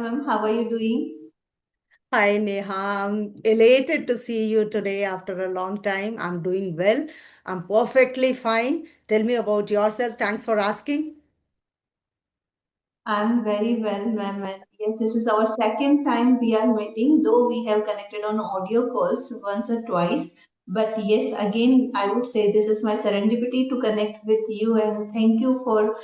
ma'am. How are you doing? Hi Neha, I'm elated to see you today after a long time. I'm doing well. I'm perfectly fine. Tell me about yourself. Thanks for asking. I'm very well, ma'am. And yes, this is our second time we are meeting, though we have connected on audio calls once or twice. But yes, again, I would say this is my serendipity to connect with you. And thank you for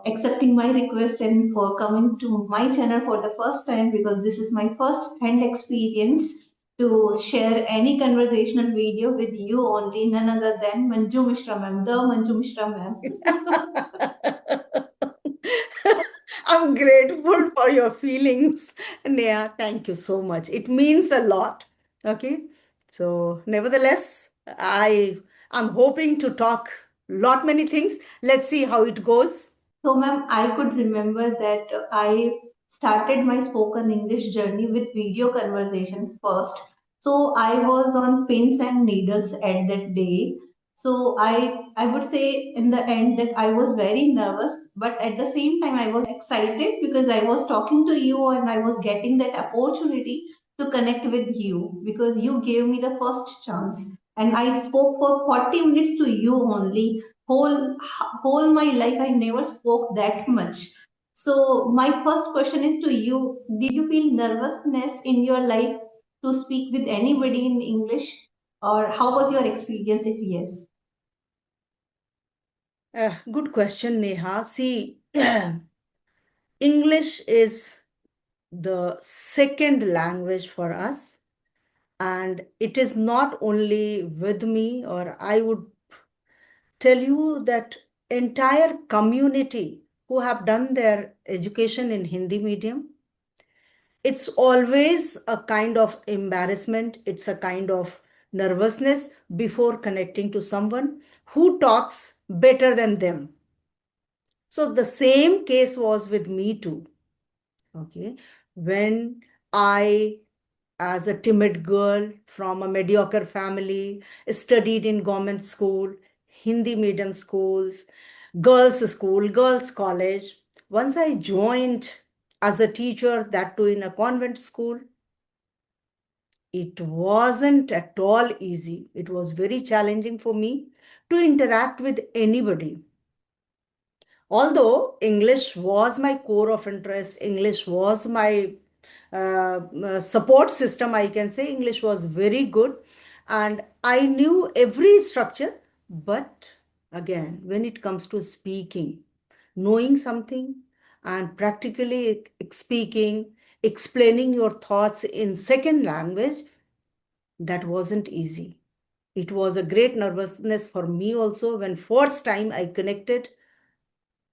accepting my request and for coming to my channel for the first time because this is my first hand experience to share any conversational video with you only, none other than Manju Mishra, ma'am, the Manju Mishra, ma'am. I'm grateful for your feelings, Neha. Thank you so much. It means a lot. Okay. So, nevertheless, I'm hoping to talk lot many things. Let's see how it goes. So, ma'am, I could remember that I started my spoken English journey with video conversation first. So, I was on pins and needles at that day. So, I would say in the end that I was very nervous, but at the same time, I was excited because I was talking to you and I was getting that opportunity to connect with you because you gave me the first chance. And I spoke for 40 minutes to you only whole my life I never spoke that much. So my first question is to you: did you feel nervousness in your life to speak with anybody in English, or how was your experience? If yes. Good question, Neha. See, English is the second language for us, and it is not only with me, or I would tell you that entire community who have done their education in Hindi medium, it's always a kind of embarrassment, it's a kind of nervousness before connecting to someone who talks better than them. So the same case was with me too. Okay. When I, as a timid girl from a mediocre family, studied in government school, Hindi medium schools, girls' school, girls' college. Once I joined as a teacher, that too in a convent school, it wasn't at all easy. It was very challenging for me to interact with anybody. Although English was my core of interest, English was my support system, I can say English was very good and I knew every structure. But again, when it comes to speaking, knowing something and practically speaking, explaining your thoughts in second language, that wasn't easy. It was a great nervousness for me also when first time I connected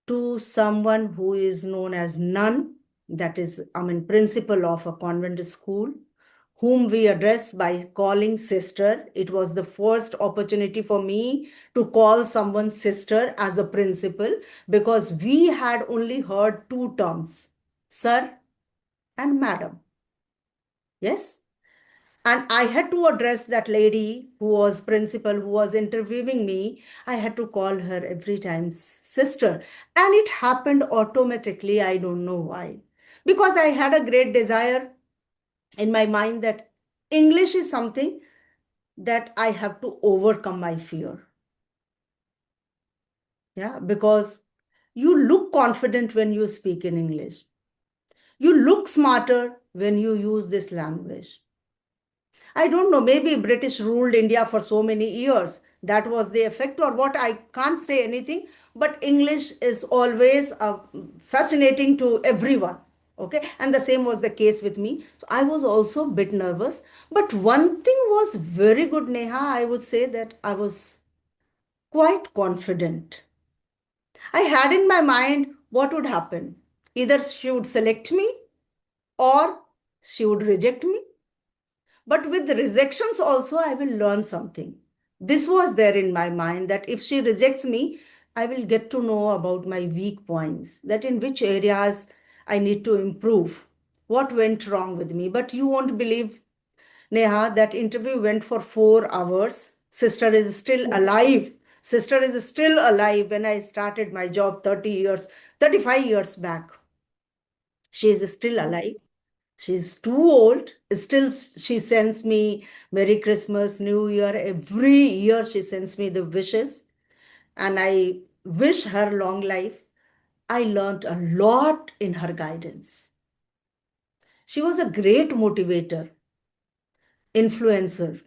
to someone who is known as nun, that is, I mean, principal of a convent school, whom we address by calling sister. It was the first opportunity for me to call someone sister as a principal because we had only heard two terms, sir and madam. Yes. And I had to address that lady who was principal, who was interviewing me. I had to call her every time sister. And it happened automatically. I don't know why. Because I had a great desire in my mind that English is something that I have to overcome my fear. Yeah. Because you look confident when you speak in English, you look smarter when you use this language. I don't know, maybe British ruled India for so many years. That was the effect, or what, I can't say anything. But English is always fascinating to everyone. Okay, and the same was the case with me. So I was also a bit nervous. But one thing was very good, Neha. I would say that I was quite confident. I had in my mind what would happen. Either she would select me or she would reject me. But with rejections also, I will learn something. This was there in my mind that if she rejects me, I will get to know about my weak points, that in which areas I need to improve, what went wrong with me. But you won't believe, Neha, that interview went for 4 hours. Sister is still alive. Sister is still alive when I started my job 30 years, 35 years back. She is still alive. She's too old. Still, she sends me Merry Christmas, New Year. Every year, she sends me the wishes, and I wish her long life. I learned a lot in her guidance. She was a great motivator, influencer.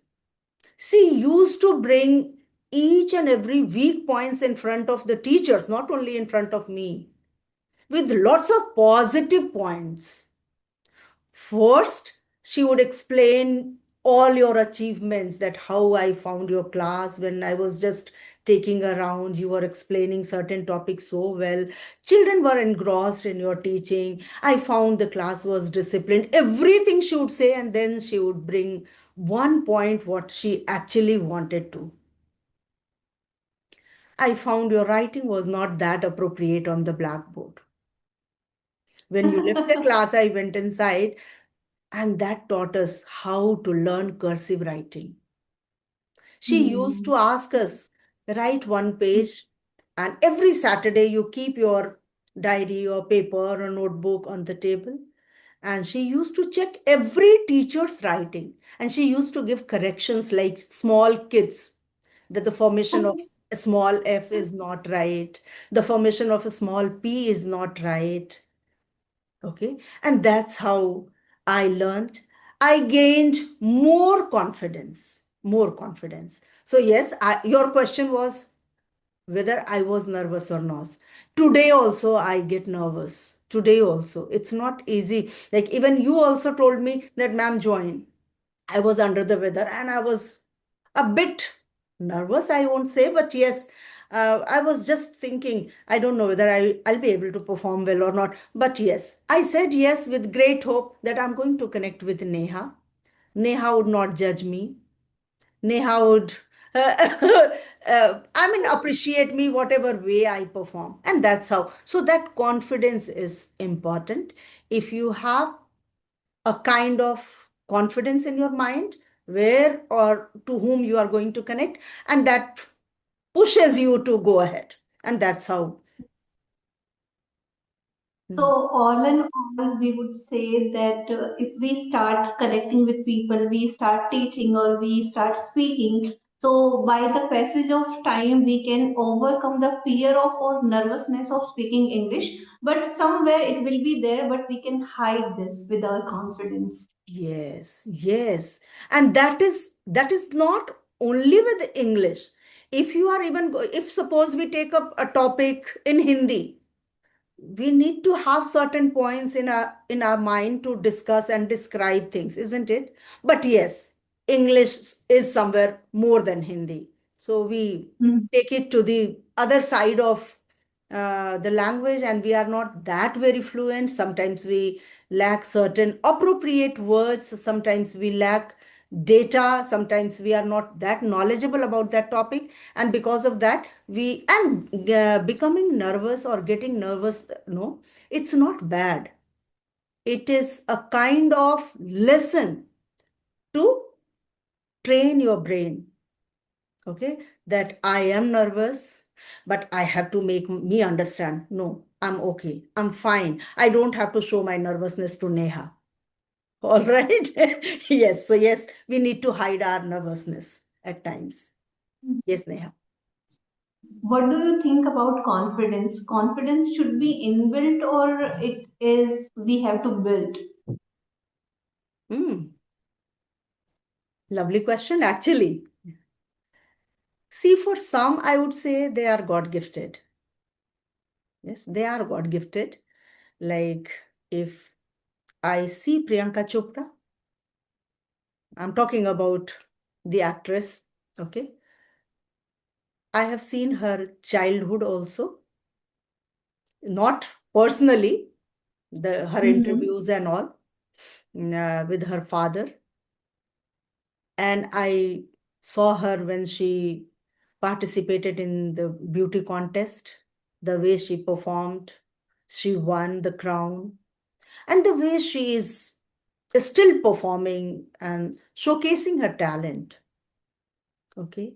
She used to bring each and every weak points in front of the teachers, not only in front of me, with lots of positive points. First, she would explain all your achievements, that how I found your class when I was just taking around, you were explaining certain topics so well. Children were engrossed in your teaching. I found the class was disciplined. Everything she would say, and then she would bring one point what she actually wanted to. I found your writing was not that appropriate on the blackboard. When you left the class, I went inside, and that taught us how to learn cursive writing. She used Hmm. to ask us, write one page, and every Saturday you keep your diary or paper or notebook on the table. And she used to check every teacher's writing. And she used to give corrections like small kids, that the formation of a small f is not right, the formation of a small p is not right. Okay. And that's how I learned. I gained more confidence, more confidence. So, yes, your question was whether I was nervous or not. Today also, I get nervous. Today also. It's not easy. Like, even you also told me that, ma'am, join. I was under the weather and I was a bit nervous, I won't say, but yes, I was just thinking, I don't know whether I'll be able to perform well or not. But yes, I said yes with great hope that I'm going to connect with Neha. Neha would not judge me. Neha would, I mean, appreciate me whatever way I perform. And that's how. So that confidence is important. If you have a kind of confidence in your mind, where or to whom you are going to connect, and that pushes you to go ahead, and that's how. So Mm. all in all, we would say that if we start connecting with people, we start teaching or we start speaking. So by the passage of time, we can overcome the fear of or nervousness of speaking English. But somewhere it will be there, but we can hide this with our confidence. Yes, yes. And that is not only with English. If you are even if suppose we take up a topic in Hindi, we need to have certain points in our mind to discuss and describe things, isn't it? But yes, English is somewhere more than Hindi, so we Mhm. take it to the other side of the language, and we are not that very fluent. Sometimes we lack certain appropriate words, sometimes we lack data, sometimes we are not that knowledgeable about that topic, and because of that we and becoming nervous or getting nervous, no, it's not bad. It is a kind of lesson to train your brain. Okay, that I am nervous, but I have to make me understand, no, I'm okay, I'm fine, I don't have to show my nervousness to Neha. All right. Yes, so yes, we need to hide our nervousness at times. Yes, Neha. What do you think about confidence? Confidence should be inbuilt or it is we have to build? Hmm. Lovely question, actually. See, for some, I would say they are God gifted. Yes, they are God gifted. Like, if I see Priyanka Chopra, I'm talking about the actress. Okay. I have seen her childhood also, not personally, her Mm-hmm. interviews and all, with her father. And I saw her when she participated in the beauty contest, the way she performed, she won the crown, and the way she is still performing and showcasing her talent. Okay.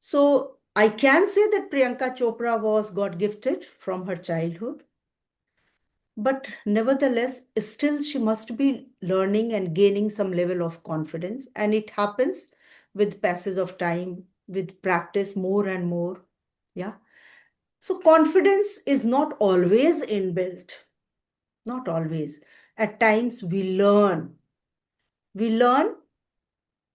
So I can say that Priyanka Chopra was God gifted from her childhood. But nevertheless, still she must be learning and gaining some level of confidence. And it happens with passage of time, with practice more and more. Yeah. So confidence is not always inbuilt, not always. At times we learn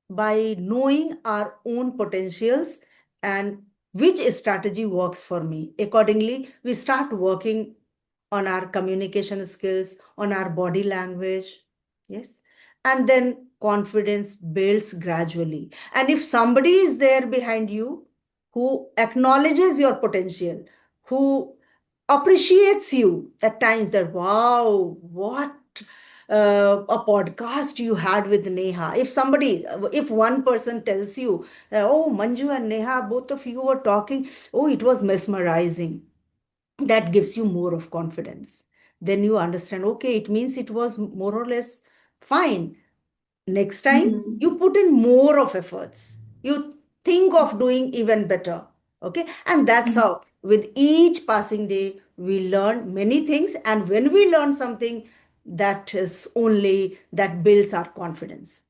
by knowing our own potentials and which strategy works for me. Accordingly, we start working on our communication skills, on our body language. Yes. And then confidence builds gradually. And if somebody is there behind you who acknowledges your potential, who appreciates you at times, that, wow, what a podcast you had with Neha. If one person tells you, oh, Manju and Neha, both of you were talking, oh, it was mesmerizing, that gives you more of confidence. Then you understand, okay, it means it was more or less fine. Next time, Mm-hmm. you put in more of efforts. You think of doing even better. Okay. And that's how, with each passing day, we learn many things. And when we learn something, that is only that builds our confidence.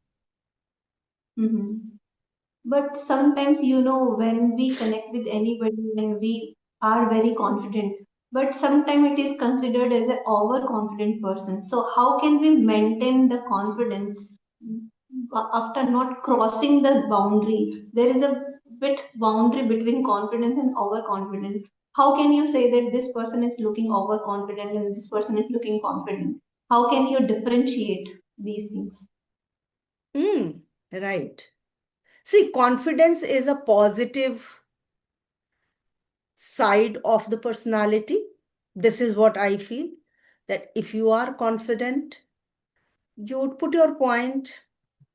Mm-hmm. But sometimes, when we connect with anybody, when we are very confident, but sometimes it is considered as an overconfident person. So, how can we maintain the confidence after not crossing the boundary? There is a bit boundary between confidence and overconfidence. How can you say that this person is looking overconfident and this person is looking confident? How can you differentiate these things? Mm, right. See, confidence is a positive side of the personality. This is what I feel, that if you are confident, you would put your point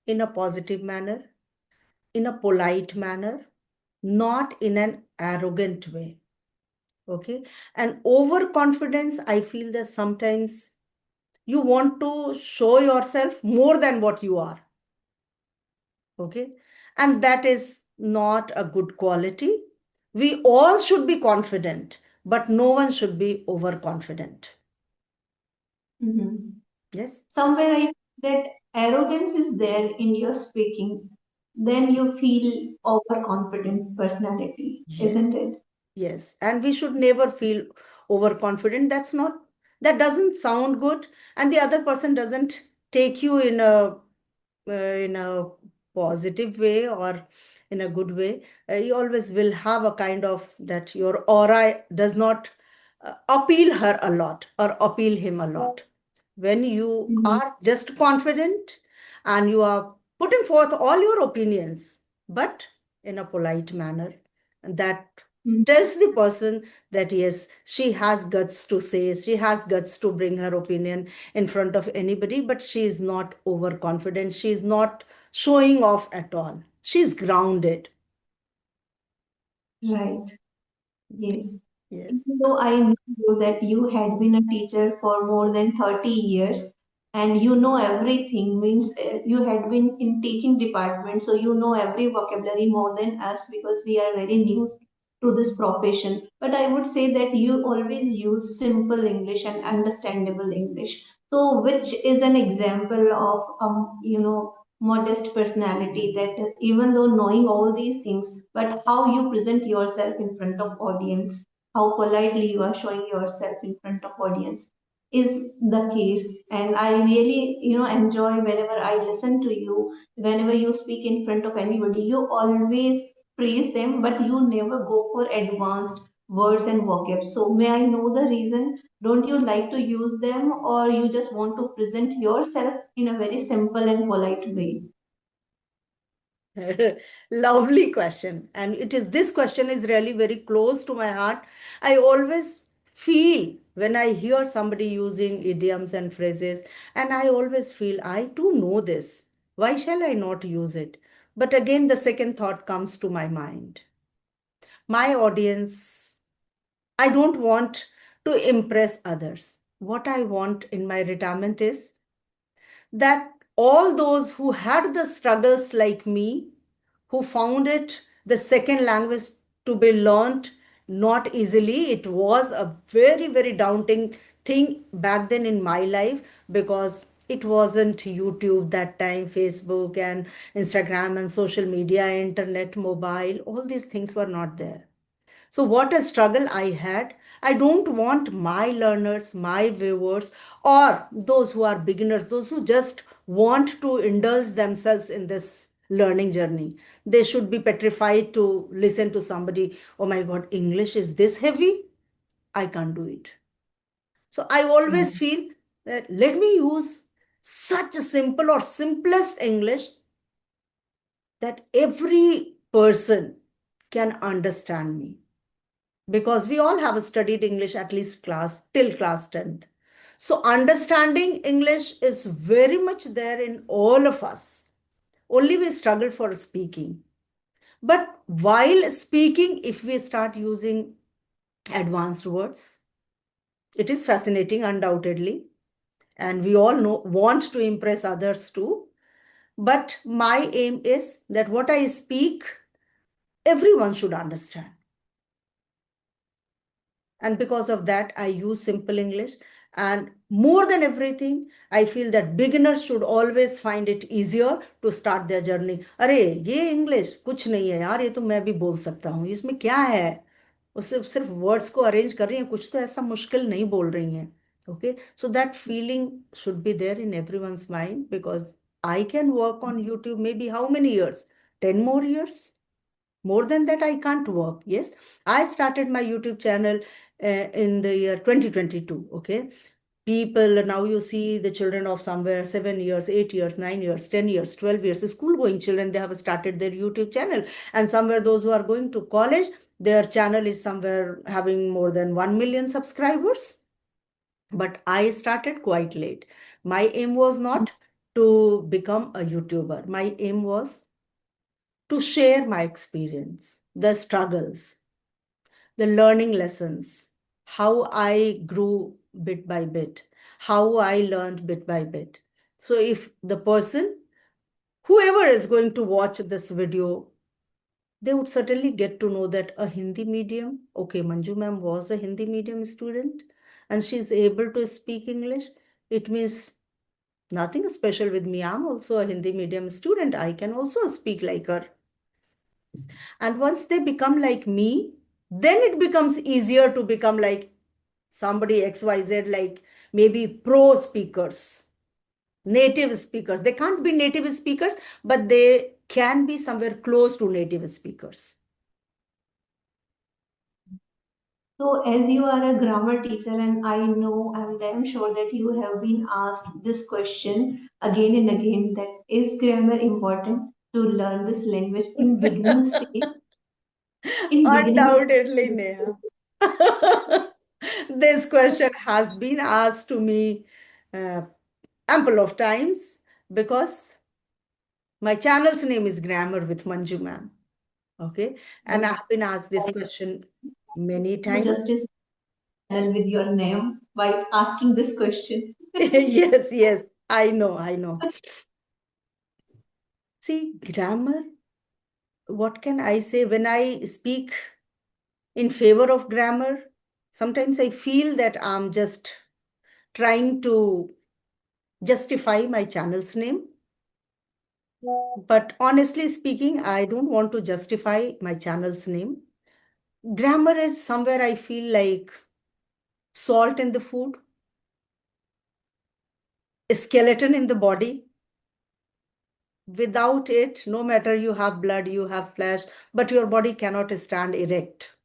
in a positive manner, in a polite manner, not in an arrogant way. Okay. And overconfidence, I feel that sometimes you want to show yourself more than what you are. Okay. And that is not a good quality. We all should be confident, but no one should be overconfident. Mm-hmm. Yes. Somewhere I that arrogance is there in your speaking, then you feel overconfident personality, Yes. isn't it? Yes. And we should never feel overconfident. That doesn't sound good. And the other person doesn't take you in a positive way or in a good way. You always will have a kind of that your aura does not appeal her a lot or appeal him a lot. When you Mhm. are just confident and you are putting forth all your opinions, but in a polite manner, that Mhm. tells the person that yes, she has guts to say, she has guts to bring her opinion in front of anybody, but she is not overconfident. She is not showing off at all. She's grounded. Right. Yes. Yes. Even though I knew that you had been a teacher for more than 30 years and you know everything, means you had been in teaching department, so you know every vocabulary more than us because we are very new to this profession. But I would say that you always use simple English and understandable English. So, which is an example of, modest personality that even though knowing all these things, but how you present yourself in front of audience, how politely you are showing yourself in front of audience is the case. And I really enjoy whenever I listen to you, whenever you speak in front of anybody, you always praise them, but you never go for advanced words and vocab. So may I know the reason? Don't you like to use them, or you just want to present yourself in a very simple and polite way? Lovely question. And it is this question is really very close to my heart. I always feel when I hear somebody using idioms and phrases, and I always feel I too know this. Why shall I not use it? But again, the second thought comes to my mind. My audience, I don't want to impress others. What I want in my retirement is that all those who had the struggles like me, who found it the second language to be learned not easily, it was a very, very daunting thing back then in my life, because it wasn't YouTube that time, Facebook and Instagram and social media, internet, mobile, all these things were not there. So, what a struggle I had. I don't want my learners, my viewers, or those who are beginners, those who just want to indulge themselves in this learning journey. They should be petrified to listen to somebody, oh my God, English is this heavy? I can't do it. So, I always Mm. feel that let me use such a simple or simplest English that every person can understand me, because we all have studied English at least class till class 10th. So understanding English is very much there in all of us. Only we struggle for speaking. But while speaking, if we start using advanced words, it is fascinating, undoubtedly. And we all know want to impress others too. But my aim is that what I speak, everyone should understand. And because of that, I use simple English. And more than everything, I feel that beginners should always find it easier to start their journey. अरे ये English कुछ नहीं है यार, ये तो मैं भी बोल सकता हूँ, इसमें क्या है, वो सिर्फ सिर्फ वर्ड्स को अरेंज कर रही हैं, कुछ तो ऐसा मुश्किल नहीं बोल रही हैं. Okay, so that feeling should be there in everyone's mind, because I can work on YouTube maybe how many years, 10 more years. More than that, I can't work. Yes, I started my YouTube channel in the year 2022. Okay, people now, you see the children of somewhere 7 years, 8 years, 9 years, 10 years, 12 years, school going children, they have started their YouTube channel. And somewhere those who are going to college, their channel is somewhere having more than 1 million subscribers. But I started quite late. My aim was not to become a YouTuber. My aim was to share my experience, the struggles, the learning lessons, how I grew bit by bit, how I learned bit by bit. So, if the person, whoever is going to watch this video, they would certainly get to know that a Hindi medium, okay, Manju ma'am was a Hindi medium student and she's able to speak English. It means nothing special with me. I'm also a Hindi medium student. I can also speak like her. And once they become like me, then it becomes easier to become like somebody XYZ, like maybe pro speakers, native speakers. They can't be native speakers, but they can be somewhere close to native speakers. So, as you are a grammar teacher, and I know and I'm sure that you have been asked this question again and again, that is grammar important to learn this language in beginning stage? In beginning stage. Undoubtedly, Neha. This question has been asked to me uh, ample of times, because my channel's name is Grammar with Manju Ma'am. Okay. And I But have been asked this I question many do times. justice channel with your name by asking this question. Yes, yes, I know, I know. See, grammar, what can I say? When I speak in favor of grammar, sometimes I feel that I'm just trying to justify my channel's name. But honestly speaking, I don't want to justify my channel's name. Grammar is somewhere I feel like salt in the food, a skeleton in the body. Without it, no matter you have blood, you have flesh, but your body cannot stand erect.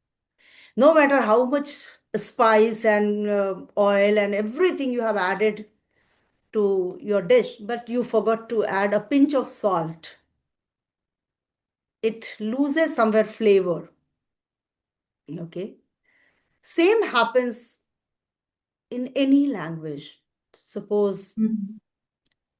No matter how much spice and oil and everything you have added to your dish, but you forgot to add a pinch of salt, it loses somewhere flavor. Okay. Same happens in any language. Suppose Mhm.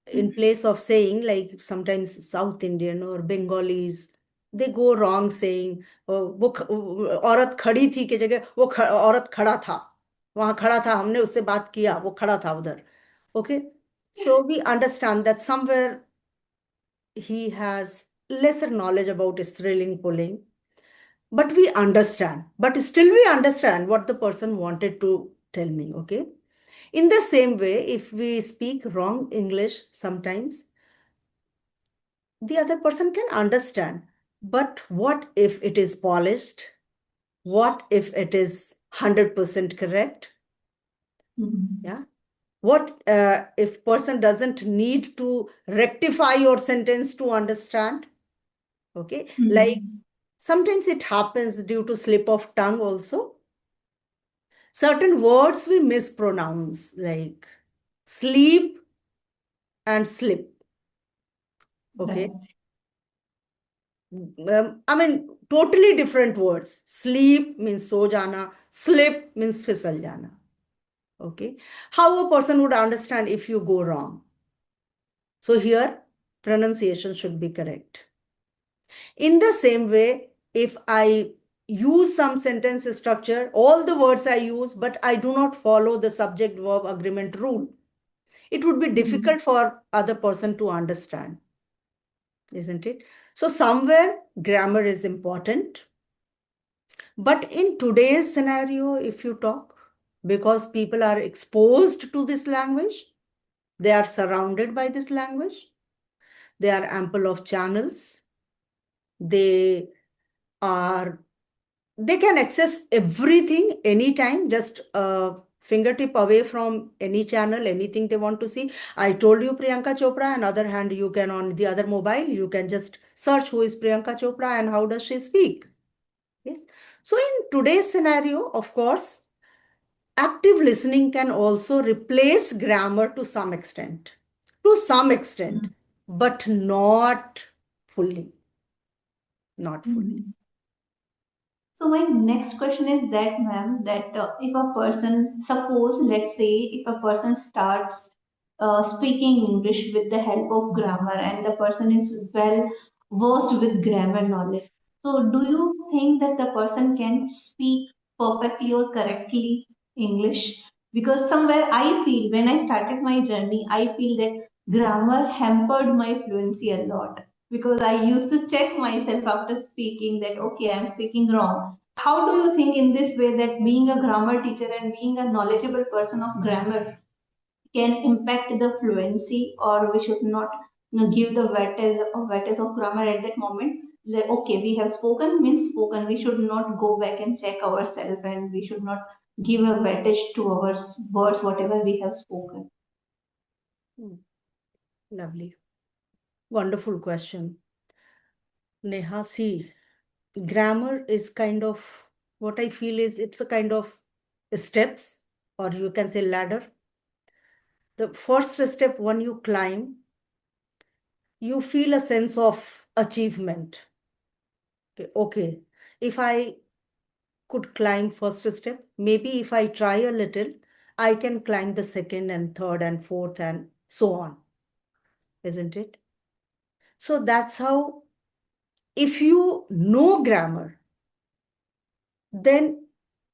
in place of saying, like sometimes South Indian or Bengalis, they go wrong saying औरत खड़ी थी की जगह औरत खड़ा था, वहां खड़ा था, हमने उससे बात किया, वो खड़ा था उधर. Okay, so we understand that somewhere he has lesser knowledge about thrilling pulling, but we understand, but still we understand what the person wanted to tell me. Okay, In the same way, if we speak wrong English sometimes, the other person can understand. But what if it is polished? What if it is 100% correct? Mhm. Yeah. What if person doesn't need to rectify your sentence to understand? Okay. Like Mhm. sometimes it happens due to slip of tongue also. Certain words we mispronounce, like sleep and slip. Okay. Right. I mean, totally different words. Sleep means so jana, slip means fisal jana. Okay. How a person would understand if you go wrong? So here, pronunciation should be correct. In the same way, if I use some sentence structure, all the words I use, but I do not follow the subject verb agreement rule, it would be Mhm. difficult for other person to understand, isn't it? So somewhere grammar is important. But in today's scenario, if you talk, because people are exposed to this language, they are surrounded by this language, they are ample of channels, they are they can access everything anytime, just a fingertip away from any channel, anything they want to see. I told you Priyanka Chopra, on other hand, you can on the other mobile, you can just search who is Priyanka Chopra and how does she speak. Yes. So in today's scenario, of course, active listening can also replace grammar to some extent, but not fully, not fully. Mhm. So my next question is that, ma'am, that if a person, suppose, let's say, if a person starts speaking English with the help of grammar, and the person is well versed with grammar knowledge, so do you think that the person can speak perfectly or correctly English? Because somewhere I feel when I started my journey, I feel that grammar hampered my fluency a lot because I used to check myself after speaking that okay, I'm speaking wrong. How do you think in this way that being a grammar teacher and being a knowledgeable person of grammar can impact the fluency, or we should not give the weightage of grammar at that moment? Like, okay, we have spoken means spoken. We should not go back and check ourselves, and we should not give a weightage to our words, whatever we have spoken. Hmm, lovely. Wonderful question. Neha, see, grammar is kind of what I feel is it's a kind of steps, or you can say ladder. The first step, when you climb, you feel a sense of achievement. Okay, okay. If I could climb first step, maybe if I try a little, I can climb the second and third and fourth and so on, isn't it? So that's how, if you know grammar, then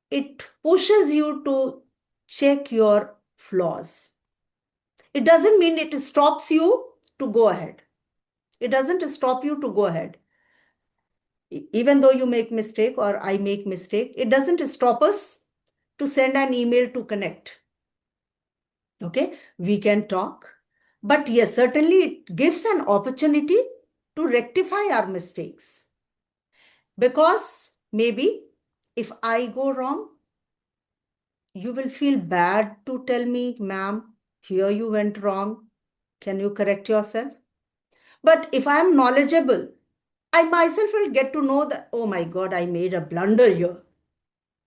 it pushes you to check your flaws. It doesn't mean it stops you to go ahead. It doesn't stop you to go ahead. Even though you make mistake or I make mistake, it doesn't stop us to send an email to connect. Okay, we can talk, but yes, certainly it gives an opportunity to rectify our mistakes, because maybe if I go wrong, you will feel bad to tell me, ma'am, here you went wrong. Can you correct yourself? But if I am knowledgeable, I myself will get to know that, oh my God, I made a blunder here.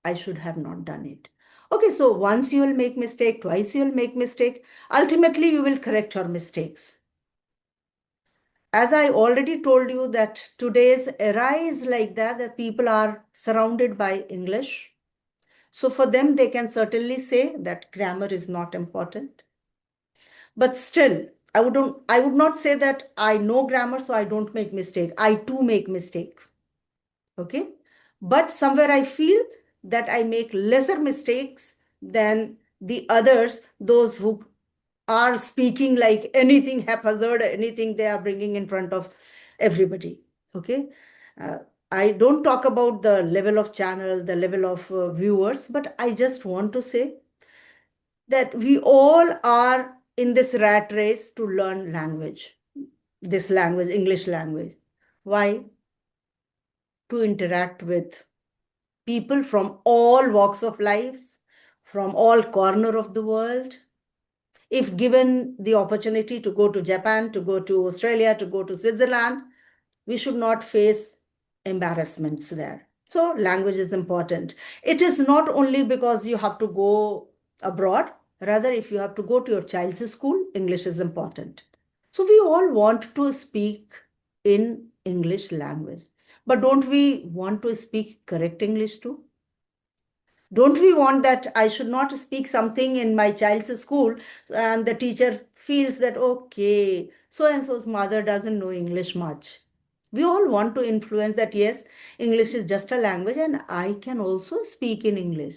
I should have not done it. Okay, so once you will make mistake, twice you will make mistake. Ultimately, you will correct your mistakes. As I already told you that today's era is like that, that people are surrounded by English. So for them, they can certainly say that grammar is not important. But still, I would not say that I know grammar, so I don't make mistake. I too make mistake. Okay. But somewhere I feel that I make lesser mistakes than the others, those who are speaking like anything haphazard, anything they are bringing in front of everybody. Okay. Uh, I don't talk about the level of channel, the level of viewers, but I just want to say that we all are in this rat race to learn language, this language, English language. Why? To interact with people from all walks of life, from all corner of the world. If given the opportunity to go to Japan, to go to Australia, to go to Switzerland, we should not face embarrassments there. So language is important. It is not only because you have to go abroad, rather if you have to go to your child's school, English is important. So we all want to speak in English language. But don't we want to speak correct English too? Don't we want that I should not speak something in my child's school and the teacher feels that, okay, so and so's mother doesn't know English much? We all want to influence that, yes, English is just a language and I can also speak in English.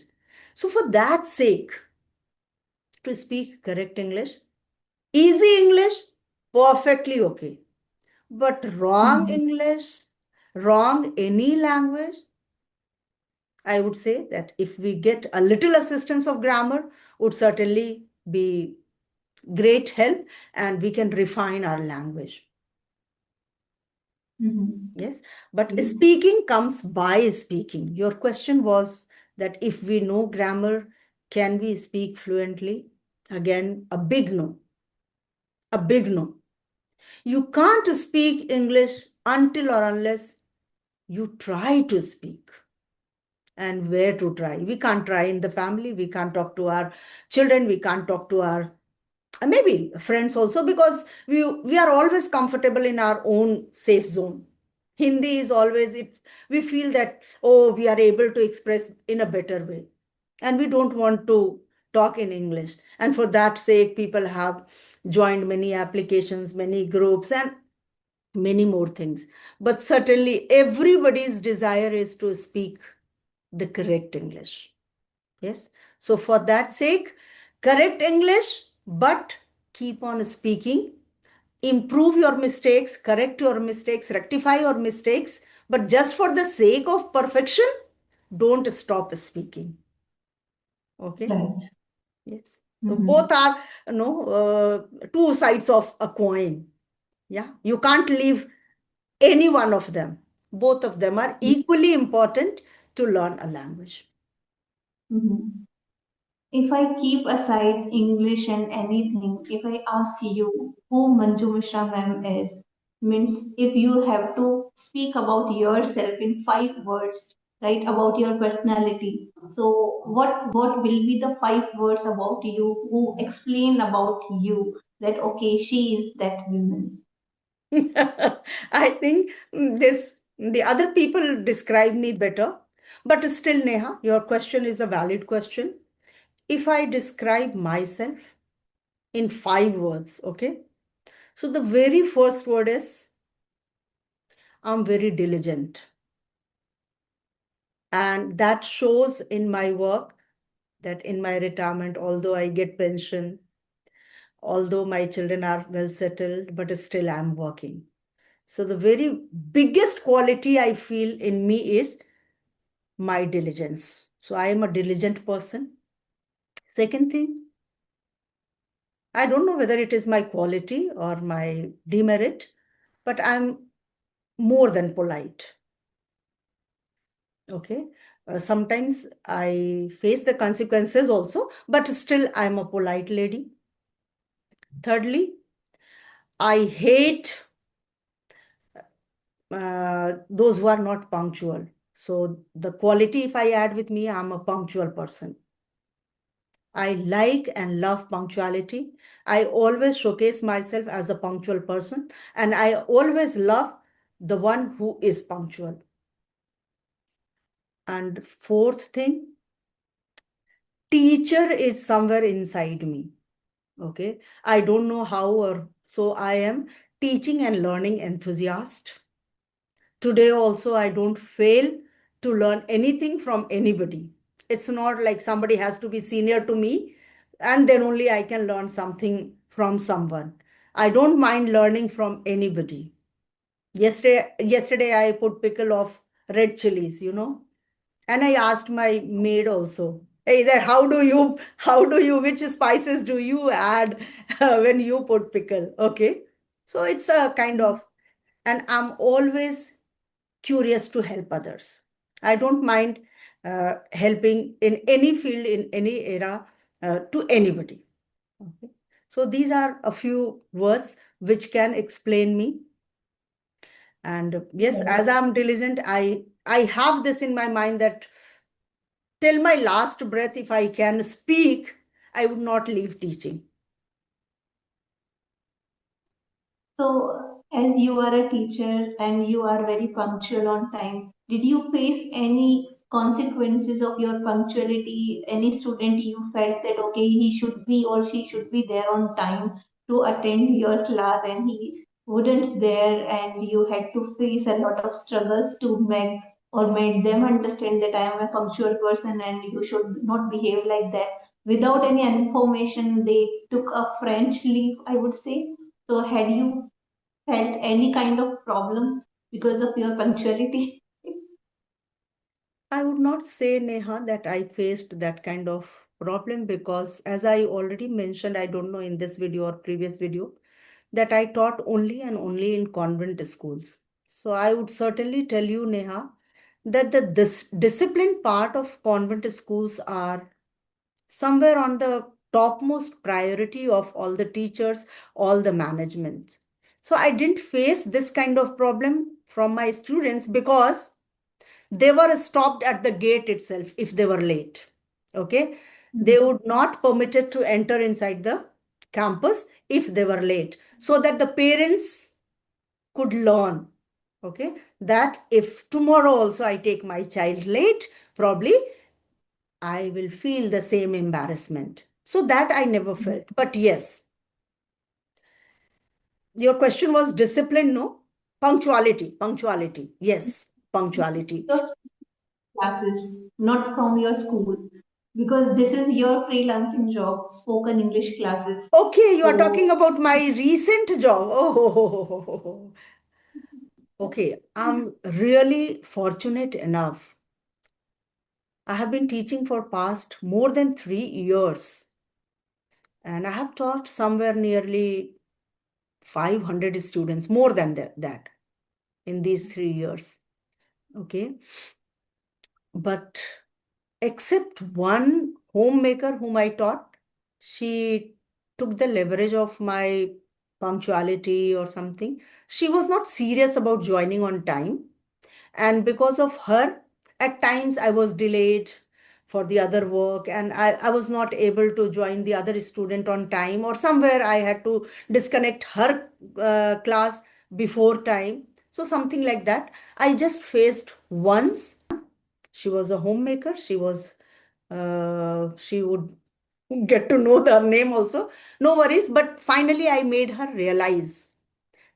So, for that sake, to speak correct English, easy English, perfectly okay. But wrong Mhm. English, wrong any language, I would say that if we get a little assistance of grammar, would certainly be great help and we can refine our language. Mhm. Yes, but speaking comes by speaking. Your question was that if we know grammar, can we speak fluently? Again, a big no, a big no. You can't speak English until or unless you try to speak. And where to try? We can't try in the family, we can't talk to our children, we can't talk to our maybe friends also, because we are always comfortable in our own safe zone. Hindi is always, it we feel that, oh, we are able to express in a better way, and we don't want to talk in English, and for that sake people have joined many applications, many groups, and many more things. But certainly everybody's desire is to speak the correct English. Yes. So for that sake, correct English, but keep on speaking. Improve your mistakes, correct your mistakes, rectify your mistakes. But just for the sake of perfection, don't stop speaking. Okay. Right. Yes. Both Mhm. are, two sides of a coin. Yeah. You can't leave any one of them. Both of them are equally important to learn a language. Mhm. If I keep aside English and anything, if I ask you who Manju Mishra ma'am is, means if you have to speak about yourself in 5 words, right, about your personality. So what will be the 5 words about you who explain about you that okay, she is that woman? I think this the other people describe me better, but still, Neha, your question is a valid question. If I describe myself in 5 words, okay? So the very first word is I'm very diligent, and that shows in my work that in my retirement, although I get pension, although my children are well settled, but still I'm working. So the very biggest quality I feel in me is my diligence. So I am a diligent person. Second thing, I don't know whether it is my quality or my demerit, but I'm more than polite. Okay. Sometimes I face the consequences also, but still I'm a polite lady. Thirdly, I hate those who are not punctual. So the quality, if I add with me, I'm a punctual person. I like and love punctuality. I always showcase myself as a punctual person, and I always love the one who is punctual. And fourth thing, teacher is somewhere inside me. Okay. I don't know how, or so I am teaching and learning enthusiast. Today also, I don't fail to learn anything from anybody. It's not like somebody has to be senior to me and then only I can learn something from someone. I don't mind learning from anybody. Yesterday I put pickle of red chilies, and I asked my maid also. Either how do you which spices do you add when you put pickle? Okay. So it's a kind of, and I'm always curious to help others. I don't mind helping in any field, in any era, to anybody. Okay. So these are a few words which can explain me. And yes, as I'm diligent, I have this in my mind that till my last breath, if I can speak, I would not leave teaching. So, as you are a teacher and you are very punctual on time, did you face any consequences of your punctuality? Any student you felt that okay, he should be or she should be there on time to attend your class and he wouldn't there, and you had to face a lot of struggles to make or made them understand that I am a punctual person and you should not behave like that. Without any information, they took a French leave, I would say. So, had you felt any kind of problem because of your punctuality? I would not say, Neha, that I faced that kind of problem because, as I already mentioned, I don't know in this video or previous video, that I taught only and only in convent schools. So I would certainly tell you, Neha, that the this discipline part of convent schools are somewhere on the topmost priority of all the teachers, all the management. So I didn't face this kind of problem from my students because they were stopped at the gate itself if they were late. Okay. They Mhm. would not permitted to enter inside the campus if they were late, so that the parents could learn. Okay. That if tomorrow also I take my child late, probably I will feel the same embarrassment. So that I never felt. But yes, your question was discipline, no? Punctuality, punctuality. Yes, punctuality. Your classes, not from your school, because this is your freelancing job, spoken English classes. Okay, you are So, talking about my recent job. Oh, okay. I'm really fortunate enough. I have been teaching for past more than 3 years, and I have taught somewhere nearly 500 students, more than that in these 3 years. Okay, but except one homemaker whom I taught, she took the leverage of my punctuality or something. She was not serious about joining on time. And because of her, at times I was delayed for the other work, and I was not able to join the other student on time, or somewhere I had to disconnect her class before time. So, something like that. I just faced once. She was a homemaker. She would get to know the name also. No worries. But finally, I made her realize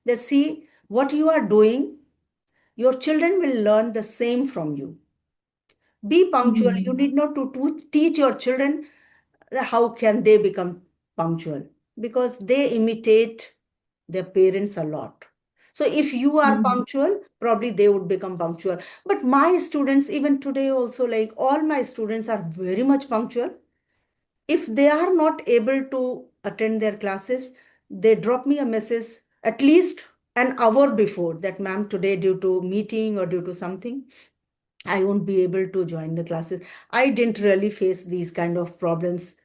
that, see, what you are doing, your children will learn the same from you. Be punctual. You mhm, need not to teach your children how can they become punctual, because they imitate their parents a lot. So if you are mhm, punctual, probably they would become punctual. But my students, even today also, like all my students are very much punctual. If they are not able to attend their classes, they drop me a message at least an hour before that, ma'am, today due to meeting or due to something, I won't be able to join the classes. I didn't really face these kind of problems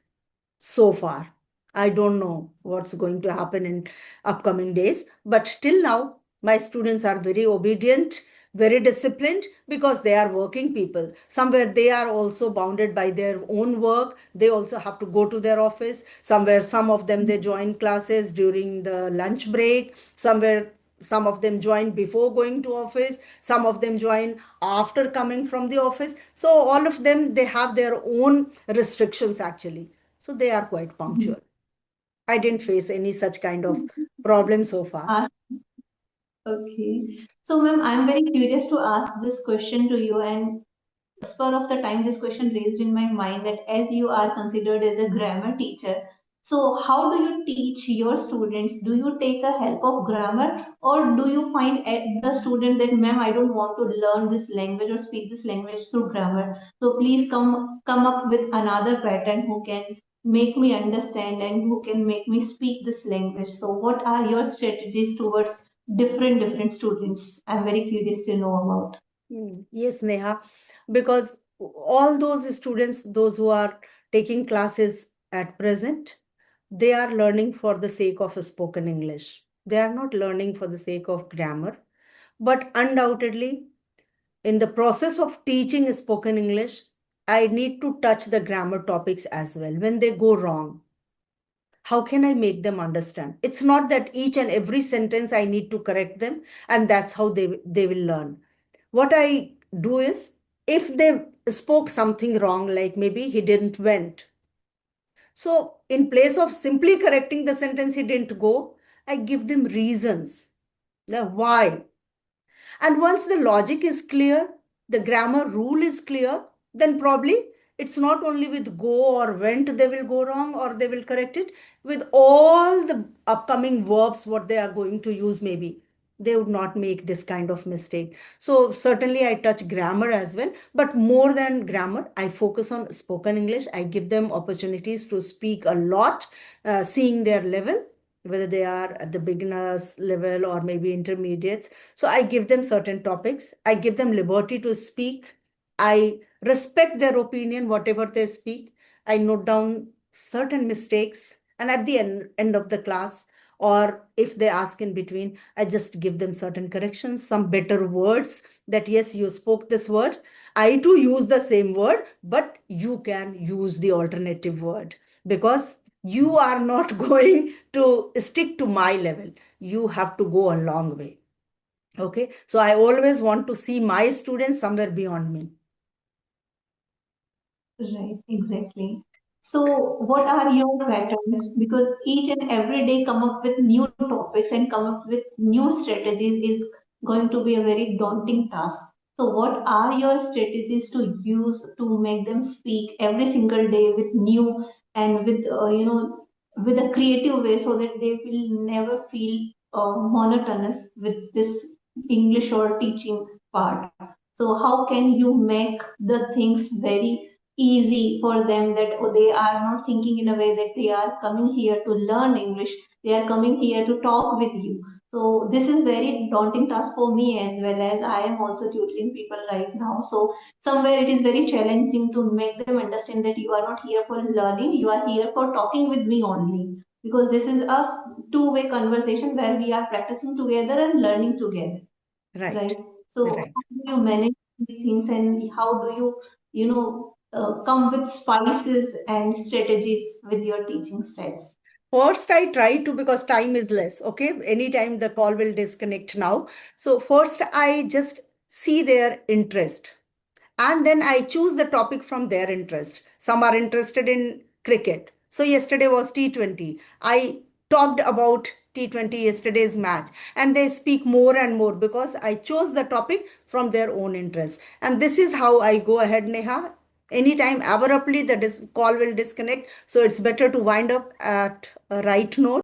so far. I don't know what's going to happen in upcoming days, but till now, my students are very obedient, very disciplined, because they are working people. Somewhere they are also bounded by their own work. They also have to go to their office. Somewhere, some of them they join classes during the lunch break. Somewhere, some of them join before going to office. Some of them join after coming from the office. So all of them, they have their own restrictions actually. So they are quite mhm. punctual. I didn't face any such kind of problem so far. Ask, okay. So, ma'am, I'm very curious to ask this question to you, and spur of the time, this question raised in my mind that as you are considered as a grammar teacher, So how do you teach your students? Do you take a help of grammar, or do you find the student that, ma'am, I don't want to learn this language or speak this language through grammar. So please come up with another pattern who can make me understand and who can make me speak this language. So what are your strategies towards different students? I'm very curious to know about. Yes, Neha, because all those students, those who are taking classes at present, they are learning for the sake of a spoken English. They are not learning for the sake of grammar. But undoubtedly, in the process of teaching spoken English, I need to touch the grammar topics as well. When they go wrong, how can I make them understand? It's not that each and every sentence I need to correct them, and that's how they will learn. What I do is, if they spoke something wrong, like maybe he didn't went, so in place of simply correcting the sentence he didn't go, I give them reasons. Now, why? And once the logic is clear, the grammar rule is clear, then probably it's not only with go or went they will go wrong or they will correct it, with all the upcoming verbs, what they are going to use, maybe they would not make this kind of mistake. So certainly I touch grammar as well, but more than grammar, I focus on spoken English. I give them opportunities to speak a lot, seeing their level, whether they are at the beginners level or maybe intermediates. So I give them certain topics. I give them liberty to speak. I respect their opinion, whatever they speak. I note down certain mistakes. And at the end of the class, or if they ask in between, I just give them certain corrections, some better words that, yes, you spoke this word. I too use the same word, but you can use the alternative word, because you are not going to stick to my level. You have to go a long way. Okay, so I always want to see my students somewhere beyond me. Right, exactly. So, what are your patterns? Because each and every day come up with new topics and come up with new strategies is going to be a very daunting task. So, what are your strategies to use to make them speak every single day with new and with with a creative way, so that they will never feel monotonous with this English or teaching part? So, how can you make the things very easy for them, that they are not thinking in a way that they are coming here to learn English, they are coming here to talk with you? So this is very daunting task for me, as well as I am also tutoring people right now. So somewhere it is very challenging to make them understand that you are not here for learning, you are here for talking with me only, because this is a two-way conversation where we are practicing together and learning together, Right, right? So right. how do you manage these things, and how do you, come with spices and strategies with your teaching styles? First, I try to, because time is less. Okay, anytime the call will disconnect now. So, first, I just see their interest, and then I choose the topic from their interest. Some are interested in cricket. So, yesterday was T20. I talked about T20, yesterday's match, and they speak more and more because I chose the topic from their own interest. And this is how I go ahead, Neha. Anytime abruptly the call will disconnect, so it's better to wind up at a right note.